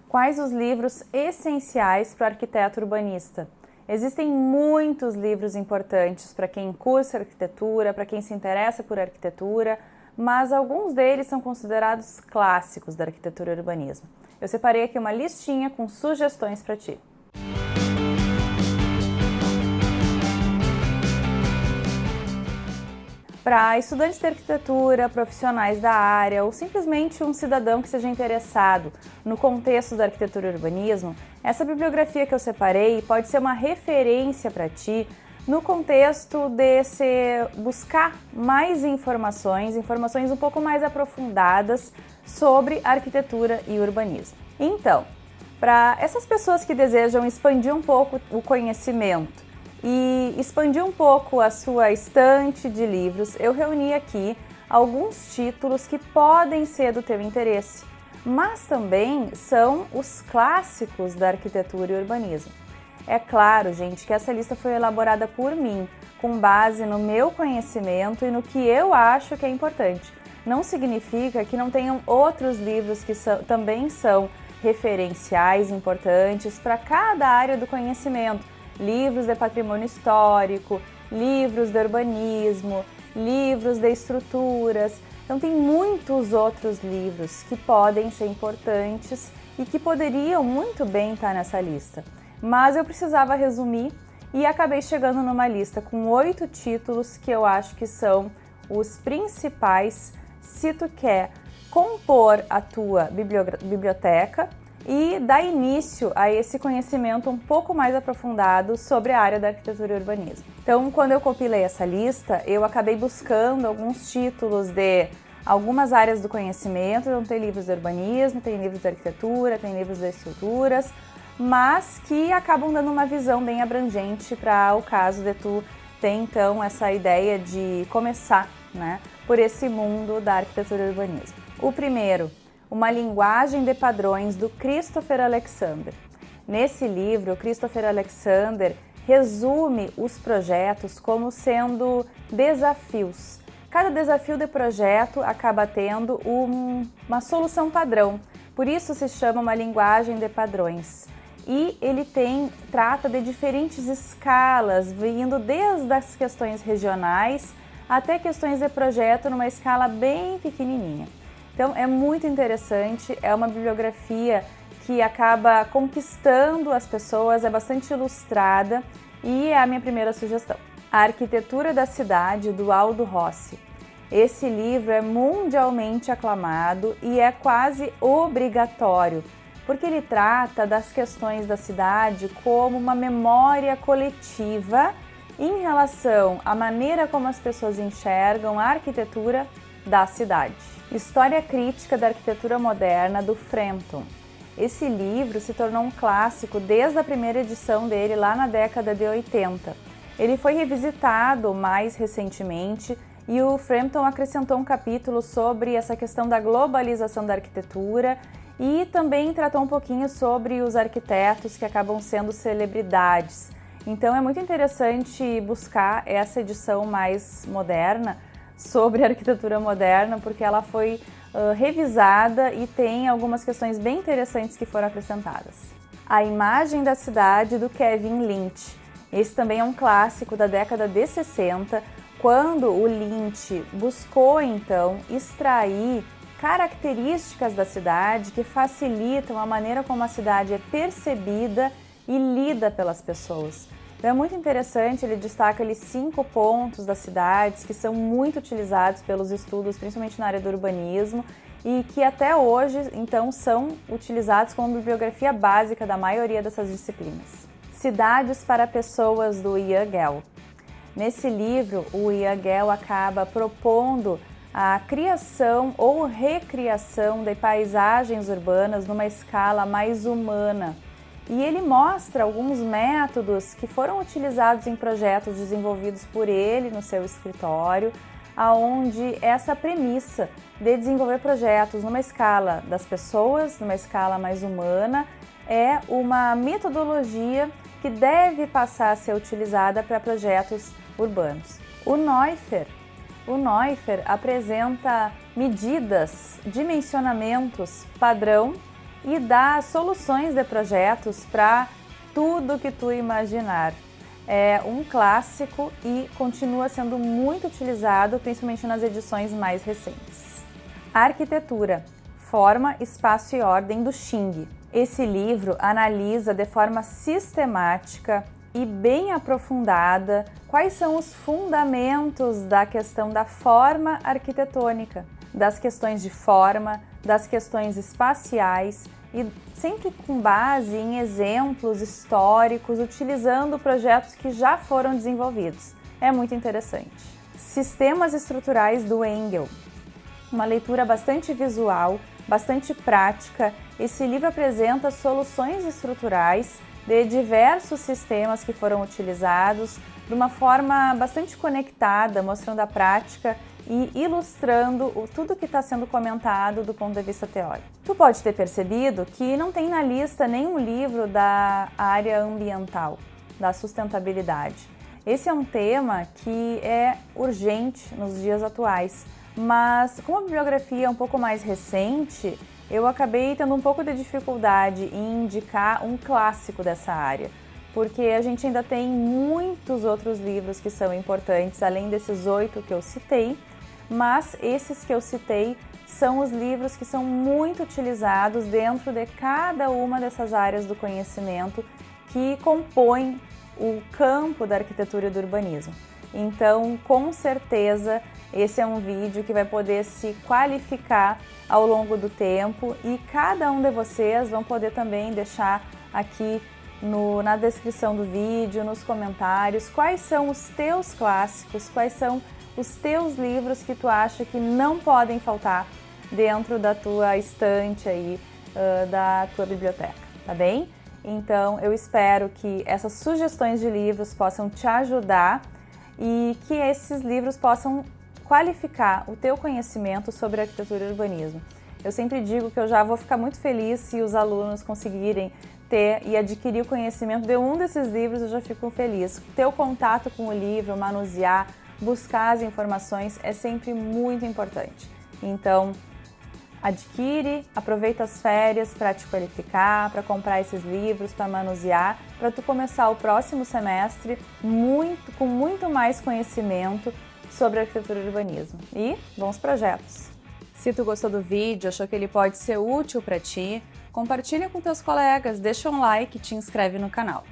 Quais os livros essenciais para o arquiteto urbanista? Existem muitos livros importantes para quem cursa arquitetura, para quem se interessa por arquitetura, mas alguns deles são considerados clássicos da arquitetura e urbanismo. Eu separei aqui uma listinha com sugestões para ti. Para estudantes de arquitetura, profissionais da área ou simplesmente um cidadão que seja interessado no contexto da arquitetura e urbanismo, essa bibliografia que eu separei pode ser uma referência para ti no contexto de buscar mais informações um pouco mais aprofundadas sobre arquitetura e urbanismo. Então, para essas pessoas que desejam expandir um pouco o conhecimento e expandir um pouco a sua estante de livros, eu reuni aqui alguns títulos que podem ser do teu interesse, mas também são os clássicos da arquitetura e urbanismo. É claro, gente, que essa lista foi elaborada por mim, com base no meu conhecimento e no que eu acho que é importante. Não significa que não tenham outros livros que também são referenciais importantes para cada área do conhecimento. Livros de patrimônio histórico, livros de urbanismo, livros de estruturas. Então tem muitos outros livros que podem ser importantes e que poderiam muito bem estar nessa lista. Mas eu precisava resumir e acabei chegando numa lista com 8 títulos que eu acho que são os principais se tu quer compor a tua biblioteca e dar início a esse conhecimento um pouco mais aprofundado sobre a área da arquitetura e urbanismo. Então, quando eu compilei essa lista, eu acabei buscando alguns títulos de algumas áreas do conhecimento. Então, tem livros de urbanismo, tem livros de arquitetura, tem livros de estruturas, mas que acabam dando uma visão bem abrangente para o caso de tu ter, então, essa ideia de começar, por esse mundo da arquitetura e urbanismo. O primeiro, Uma linguagem de padrões, do Christopher Alexander. Nesse livro, Christopher Alexander resume os projetos como sendo desafios. Cada desafio de projeto acaba tendo uma solução padrão, por isso se chama uma linguagem de padrões. E ele trata de diferentes escalas, vindo desde as questões regionais até questões de projeto numa escala bem pequenininha. Então é muito interessante, é uma bibliografia que acaba conquistando as pessoas, é bastante ilustrada e é a minha primeira sugestão. A Arquitetura da Cidade, do Aldo Rossi. Esse livro é mundialmente aclamado e é quase obrigatório, porque ele trata das questões da cidade como uma memória coletiva em relação à maneira como as pessoas enxergam a arquitetura da cidade. História Crítica da Arquitetura Moderna, do Frampton. Esse livro se tornou um clássico desde a primeira edição dele, lá na década de 80. Ele foi revisitado mais recentemente e o Frampton acrescentou um capítulo sobre essa questão da globalização da arquitetura e também tratou um pouquinho sobre os arquitetos que acabam sendo celebridades. Então é muito interessante buscar essa edição mais moderna sobre a arquitetura moderna, porque ela foi revisada e tem algumas questões bem interessantes que foram acrescentadas. A Imagem da Cidade, do Kevin Lynch. Esse também é um clássico da década de 60, quando o Lynch buscou, então, extrair características da cidade que facilitam a maneira como a cidade é percebida e lida pelas pessoas. Então é muito interessante, ele destaca ali 5 pontos das cidades que são muito utilizados pelos estudos, principalmente na área do urbanismo, e que até hoje, então, são utilizados como bibliografia básica da maioria dessas disciplinas. Cidades para Pessoas, do Ian Gell. Nesse livro, o Ian Gell acaba propondo a criação ou recriação de paisagens urbanas numa escala mais humana. E ele mostra alguns métodos que foram utilizados em projetos desenvolvidos por ele no seu escritório, aonde essa premissa de desenvolver projetos numa escala das pessoas, numa escala mais humana, é uma metodologia que deve passar a ser utilizada para projetos urbanos. O Neuffer apresenta medidas, dimensionamentos padrão e dá soluções de projetos para tudo que tu imaginar. É um clássico e continua sendo muito utilizado, principalmente nas edições mais recentes. Arquitetura, Forma, Espaço e Ordem, do Xing. Esse livro analisa de forma sistemática e bem aprofundada quais são os fundamentos da questão da forma arquitetônica, das questões de forma, das questões espaciais e sempre com base em exemplos históricos, utilizando projetos que já foram desenvolvidos. É muito interessante. Sistemas estruturais, do Engel. Uma leitura bastante visual, bastante prática. Esse livro apresenta soluções estruturais de diversos sistemas que foram utilizados de uma forma bastante conectada, mostrando a prática e ilustrando tudo que está sendo comentado do ponto de vista teórico. Tu pode ter percebido que não tem na lista nenhum livro da área ambiental, da sustentabilidade. Esse é um tema que é urgente nos dias atuais, mas como a bibliografia é um pouco mais recente, eu acabei tendo um pouco de dificuldade em indicar um clássico dessa área, porque a gente ainda tem muitos outros livros que são importantes, além desses 8 que eu citei, mas esses que eu citei são os livros que são muito utilizados dentro de cada uma dessas áreas do conhecimento que compõem o campo da arquitetura e do urbanismo. Então, com certeza, esse é um vídeo que vai poder se qualificar ao longo do tempo e cada um de vocês vão poder também deixar aqui na descrição do vídeo, nos comentários, quais são os teus clássicos, quais são os teus livros que tu acha que não podem faltar dentro da tua estante aí, da tua biblioteca, tá bem? Então, eu espero que essas sugestões de livros possam te ajudar e que esses livros possam qualificar o teu conhecimento sobre arquitetura e urbanismo. Eu sempre digo que eu já vou ficar muito feliz se os alunos conseguirem ter e adquirir o conhecimento de um desses livros, eu já fico feliz. Ter o contato com o livro, manusear, buscar as informações é sempre muito importante. Então, adquire, aproveita as férias para te qualificar, para comprar esses livros, para manusear, para tu começar o próximo semestre com muito mais conhecimento sobre arquitetura e urbanismo. E bons projetos! Se tu gostou do vídeo, achou que ele pode ser útil para ti, compartilha com teus colegas, deixa um like e te inscreve no canal.